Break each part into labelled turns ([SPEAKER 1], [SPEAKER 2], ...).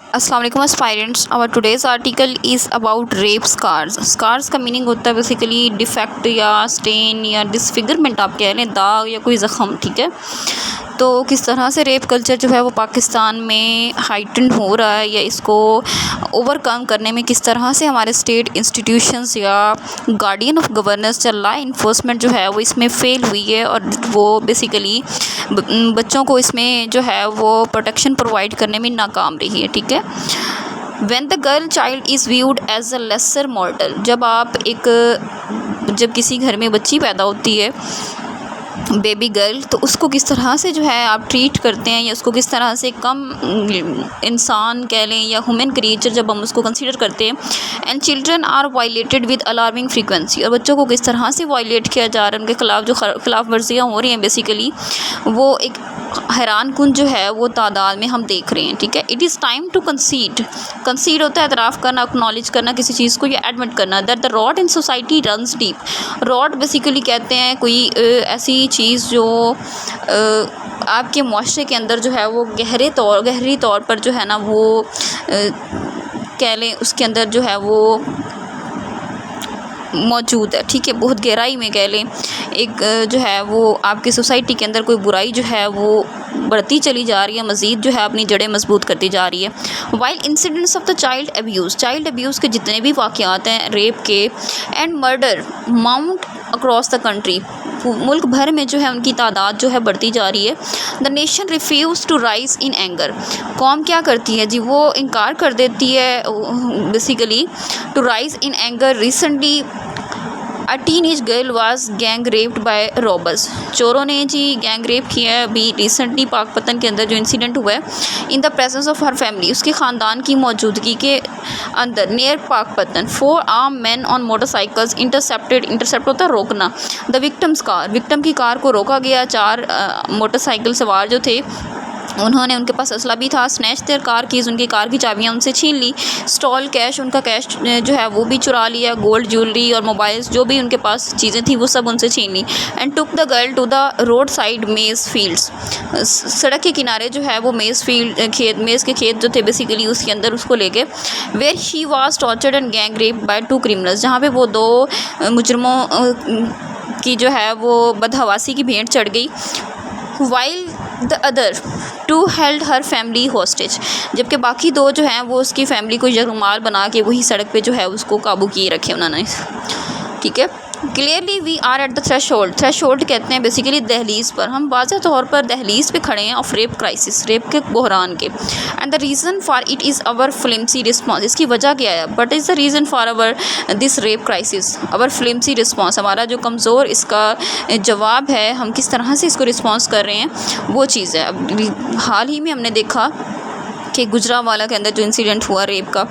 [SPEAKER 1] अस्सलाम वालेकुम aspirants. Our today's article is about rape scars. Scars का मीनिंग होता है बेसिकली डिफेक्ट या स्टेन या डिसफिगरमेंट, आप कह लें दाग या कोई ज़ख़म। ठीक है, तो किस तरह से रेप कल्चर जो है वो पाकिस्तान में हाइटन हो रहा है या इसको ओवरकम करने में किस तरह से हमारे स्टेट इंस्टीट्यूशंस या गार्डियन ऑफ गवर्नेंस या लॉ इन्फोर्समेंट जो है वो इसमें फ़ेल हुई है और वो बेसिकली बच्चों को इसमें जो है वो प्रोटेक्शन प्रोवाइड करने में नाकाम रही है। ठीक है, when the girl child is viewed as a lesser mortal, जब किसी घर में बच्ची पैदा होती है बेबी गर्ल, तो उसको किस तरह से जो है आप ट्रीट करते हैं या उसको किस तरह से कम इंसान कह लें या ह्यूमन क्रिएचर जब हम उसको कंसीडर करते हैं। And children are violated with alarming frequency, और बच्चों को किस तरह से वायलेट किया जा रहा है, उनके खिलाफ जो खिलाफ वर्जियाँ हो रही हैं बेसिकली वो एक हैरान कुन जो है वो तादाद में हम देख रहे हैं। ठीक है, it is time to concede होता है एतराफ़ करना, एक्नॉलेज करना किसी चीज़ को या एडमिट करना that the rot in society runs deep. Rot basically कहते हैं कोई ऐसी चीज़ जो आपके मुआशरे के अंदर जो है वो गहरी तौर पर जो है ना वो कह लें उसके अंदर जो है वो मौजूद है। ठीक है, बहुत गहराई में कह लें एक जो है वो आपकी सोसाइटी के अंदर कोई बुराई जो है वो बढ़ती चली जा रही है, मज़ीद जो है अपनी जड़ें मजबूत करती जा रही है। While incidents of the child abuse के जितने भी वाक़यात हैं रेप के and murder mount across the country, मुल्क भर में जो है उनकी तादाद जो है बढ़ती जा रही है। The nation refuse to rise in anger, कौम क्या करती है जी, वो इनकार कर देती है basically to rise in anger. Recently a teenage girl was gang raped by robbers, चोरों ने जी गैंग रेप किया है अभी रिसेंटली पाकपतन के अंदर जो इंसिडेंट हुआ है। In the presence of her family, उसके ख़ानदान की मौजूदगी के अंदर near Pakpattan 4 arm man on motorcycles intercept होता है रोकना। द विक्टिम की कार को रोका गया, 4 मोटरसाइकिल सवार जो थे उन्होंने उनके पास असला भी था, स्नैच देयर कार कीज़, उनकी कार की चाबियाँ उनसे छीन ली। स्टॉल कैश, उनका कैश जो है वो भी चुरा लिया, गोल्ड ज्वेलरी और मोबाइल्स जो भी उनके पास चीज़ें थी वो सब उनसे छीन ली। And took the girl to the road side maize fields, सड़क के किनारे जो है वो मेज़ के खेत जो थे बेसिकली उसके अंदर उसको लेके where she was tortured and gang rape by 2 criminals, जहाँ पे वो 2 मुजरमों की जो है वो बदहवासी की भेंट चढ़ गई। While the other 2 held her family hostage, जबकि बाकी 2 जो हैं वो उसकी फैमिली को यरगमाल बना के वही सड़क पे जो है उसको काबू किए रखे उन्होंने। ठीक है, clearly we are at the threshold कहते हैं बेसिकली दहलीज़ पर, हम वाज़ेह तौर पर दहलीज़ पे खड़े हैं ऑफ रेप क्राइसिस, रेप के बहरान के। And the reason for it is our flimsy response, इसकी वजह क्या है, but is the reason for our this rape crisis our flimsy response, हमारा जो कमज़ोर इसका जवाब है, हम किस तरह से इसको रिस्पॉन्स कर रहे हैं वो चीज़ है। अब हाल ही में हमने देखा कि गुजरांवाला के अंदर जो इंसिडेंट हुआ रेप का,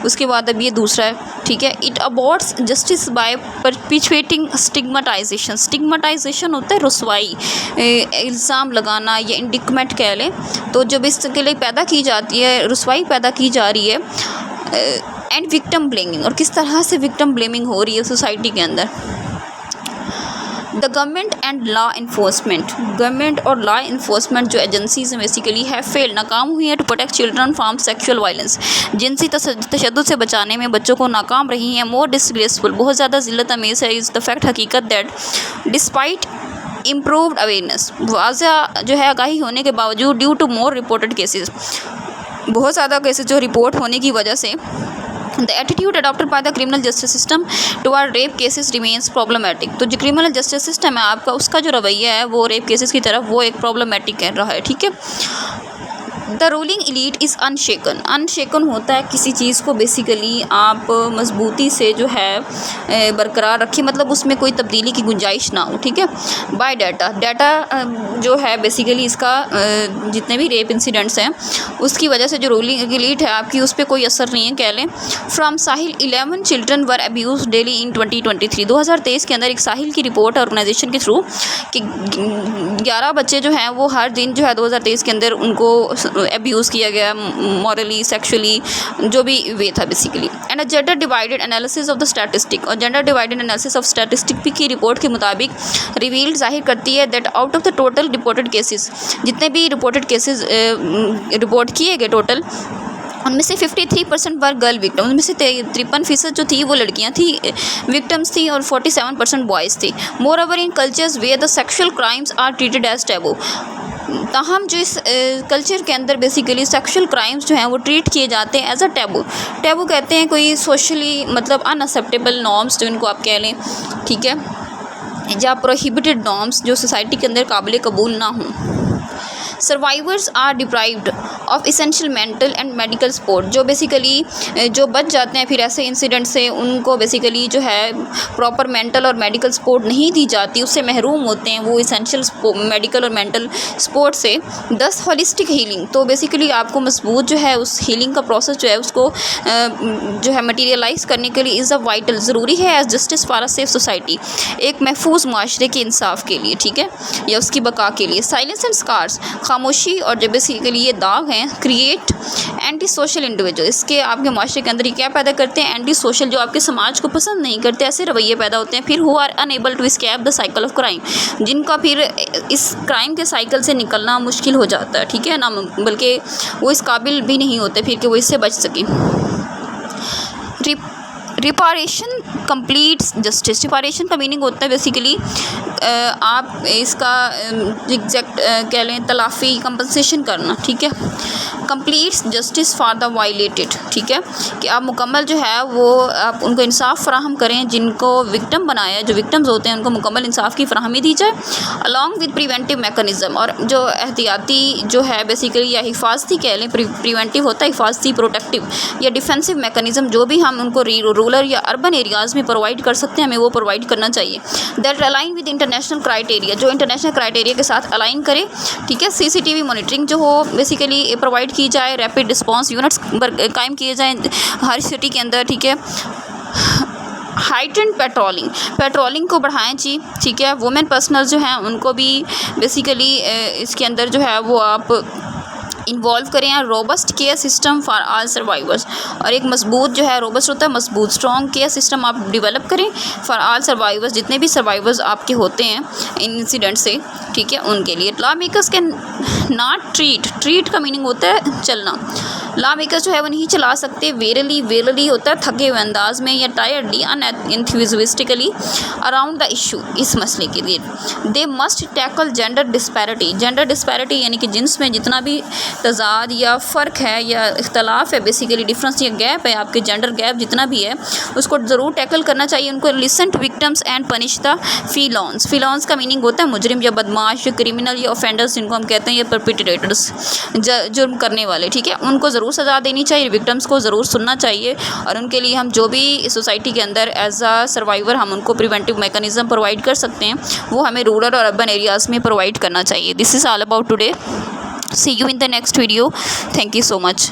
[SPEAKER 1] उसके बाद अब ये दूसरा है। ठीक है, इट अबॉट्स जस्टिस बाय परपिचुएटिंग स्टिग्माटाइजेशन होता है रुसवाई, इल्ज़ाम लगाना या इंडिकमेंट कह लें, तो जब इसके लिए पैदा की जाती है रुसवाई पैदा की जा रही है। एंड विक्टिम ब्लेमिंग, और किस तरह से विक्टिम ब्लेमिंग हो रही है सोसाइटी के अंदर। द गवर्नमेंट और लॉ इन्फोर्समेंट जो एजेंसीज हैं बेसिकली है फेल, नाकाम हुई है to protect children from sexual violence, जिनसी तशद्दुद से बचाने में बच्चों को नाकाम रही हैं। मोर डिसग्रेसफुल, बहुत ज़्यादा ज़िल्लत अमेज़ है इज़ द फैक्ट, हकीकत दैट डिस्पाइट इम्प्रूव्ड अवेयरनेस, वाज़ा जो है आगाही होने के बावजूद due to more reported cases, बहुत ज़्यादा केसेस जो रिपोर्ट होने की वजह से the attitude adopted by the criminal justice system toward rape cases remains problematic, तो जो क्रिमिनल जस्टिस सिस्टम है आपका उसका जो रवैया है वो रेप केसेस की तरफ वो एक प्रॉब्लमेटिक कह रहा है। ठीक है, द रूलिंग एलीट इज़ अनशेकन होता है किसी चीज़ को बेसिकली आप मजबूती से जो है बरकरार रखें, मतलब उसमें कोई तब्दीली की गुंजाइश ना हो। ठीक है, बाय डाटा जो है बेसिकली इसका जितने भी रेप इंसिडेंट्स हैं उसकी वजह से जो रूलिंग एलीट है आपकी उस पर कोई असर नहीं है कह लें। From Sahil 11 children were abuse daily in 2023, 2023 के अंदर एक साहिल की रिपोर्ट ऑर्गेनाइजेशन के थ्रू कि 11 बच्चे जो हैं वो हर दिन जो है 2023 के अंदर उनको अब्यूज़ किया गया मॉरली, सेक्सुअली, जो भी वे था basically. And a gender divided analysis of the statistic, और gender divided analysis of statistic की रिपोर्ट के मुताबिक रिवील्ड जाहिर करती है that out of the total reported cases, जितने भी रिपोर्टेड केसेस रिपोर्ट किए गए टोटल उनमें से 53% वर गर्ल विक्टिम, उनमें से 53% जो थी वो लड़कियां थी, विक्टिम्स थी, और 47% बॉयज़ थी। Moreover in cultures where the sexual crimes are treated as taboo, ताहम जो इस कल्चर के अंदर बेसिकली सेक्सुअल क्राइम्स जो हैं वो ट्रीट किए जाते हैं एज अ टैबू। टैबू कहते हैं कोई सोशली मतलब अनअक्सेप्टेबल नॉर्म्स जो इनको आप कह लें, ठीक है, या प्रोहिबिटेड नॉर्म्स जो सोसाइटी के अंदर काबिल कबूल ना हों। Survivors are deprived of essential mental and medical support, जो बेसिकली जो बच जाते हैं फिर ऐसे इंसिडेंट से, उनको बेसिकली जो है प्रॉपर मेंटल और मेडिकल सपोर्ट नहीं दी जाती, उससे महरूम होते हैं वो इसेंशियल मेडिकल और मेंटल सपोर्ट से। 10 होलिस्टिक हीलिंग, तो बेसिकली आपको मजबूत जो है उस हीलिंग का प्रोसेस जो है उसको जो है मटीरियलाइज करने के लिए इज़ अ वाइटल, ज़रूरी है as justice for a safe society, एक महफूज माशरे के इंसाफ के लिए, ठीक है, या उसकी बका के लिए। साइलेंस एंड स्कार्स, खामोशी और जो बेसिकली ये दाग हैं, क्रिएट एंटी सोशल इंडिविजुअल, इसके आपके माशरे के अंदर ये क्या पैदा करते हैं, एंटी सोशल, जो आपके समाज को पसंद नहीं करते, ऐसे रवैये पैदा होते हैं। फिर who are unable to escape the cycle of crime, जिनका फिर इस क्राइम के साइकिल से निकलना मुश्किल हो जाता है, ठीक है ना, बल्कि वो इस काबिल भी नहीं होते फिर कि वो इससे बच सकें। रिपारेशन कंप्लीट्स जस्टिस, रिपारेशन का मीनिंग होता है बेसिकली आप इसका एग्जैक्ट कह लें तलाफ़ी, कंपनसेशन करना, ठीक है। Completes justice for the violated, ठीक है, कि आप मुकम्मल जो है वो आप उनको इंसाफ फराहम करें, जिनको विक्टिम बनाया, जो विक्टिम्स होते हैं उनको मुकम्मल इंसाफ की फराहमी दी जाए, अलॉन्ग विद प्रिवेंटिव मैकेनिज़्म, और जो एहतियाती जो है बेसिकली या हिफाजती कह लें, प्रिवेंटिव होता है, हिफाजती, प्रोटेक्टिव या डिफेंसिव मैकेनिज़्म, जो भी हम उनको रूरल या अर्बन एरियाज़ में प्रोवाइड कर सकते हैं, हमें वो प्रोवाइड करना चाहिए। That align with international criteria, जो इंटरनेशनल क्राइटेरिया के साथ अलाइन करे, ठीक है। CCTV मॉनिटरिंग जो हो बेसिकली प्रोवाइड की जाए, रैपिड रिस्पांस यूनिट्स कायम किए जाएँ हर सिटी के अंदर, ठीक है। हाइटेंड पेट्रोलिंग को बढ़ाएं जी, ठीक है। वुमेन पर्सनल जो हैं उनको भी बेसिकली इसके अंदर जो है वो आप इन्वॉल्व करें। Robust care system for all survivors, और एक मजबूत जो है रोबस्ट होता है मजबूत स्ट्रॉन्ग केयर सिस्टम आप डेवलप करें फॉर ऑल सर्वाइवर्स, जितने भी सर्वाइवर्स आपके होते हैं इन इंसिडेंट से, ठीक है, उनके लिए। Law makers can not treat का मीनिंग होता है चलना, लॉ मेकर्स जो है वो नहीं चला सकते वेरली होता है थके हुए अंदाज में या टायर्डली अनएंथुसियास्टिकली अराउंड द इशू, इस मसले के लिए। They must tackle gender disparity यानी कि जिन्स में जितना भी तज़ाद या फ़र्क है या इख्तलाफ है, बेसिकली डिफरेंस या गैप है, आपके जेंडर गैप जितना भी है उसको ज़रूर टैकल करना चाहिए उनको। Listen to victims and punish the felons का मीनिंग होता है मुजरिम या बदमाश या क्रिमिनल या ऑफेंडर्स, जिनको हम कहते हैं, या परपिट्रेटर्स, जुर्म करने वाले, ठीक है, उनको ज़रूर सज़ा देनी चाहिए, विक्टिम्स को ज़रूर सुनना चाहिए, और उनके लिए हम जो भी सोसाइटी के अंदर एज आ सर्वाइवर हम उनको प्रिवेंटिव मैकेनिज़्म प्रोवाइड कर सकते हैं वो हमें रूरल और अर्बन एरियाज़ में प्रोवाइड करना चाहिए। This is all about today. See you in the next video. Thank you so much.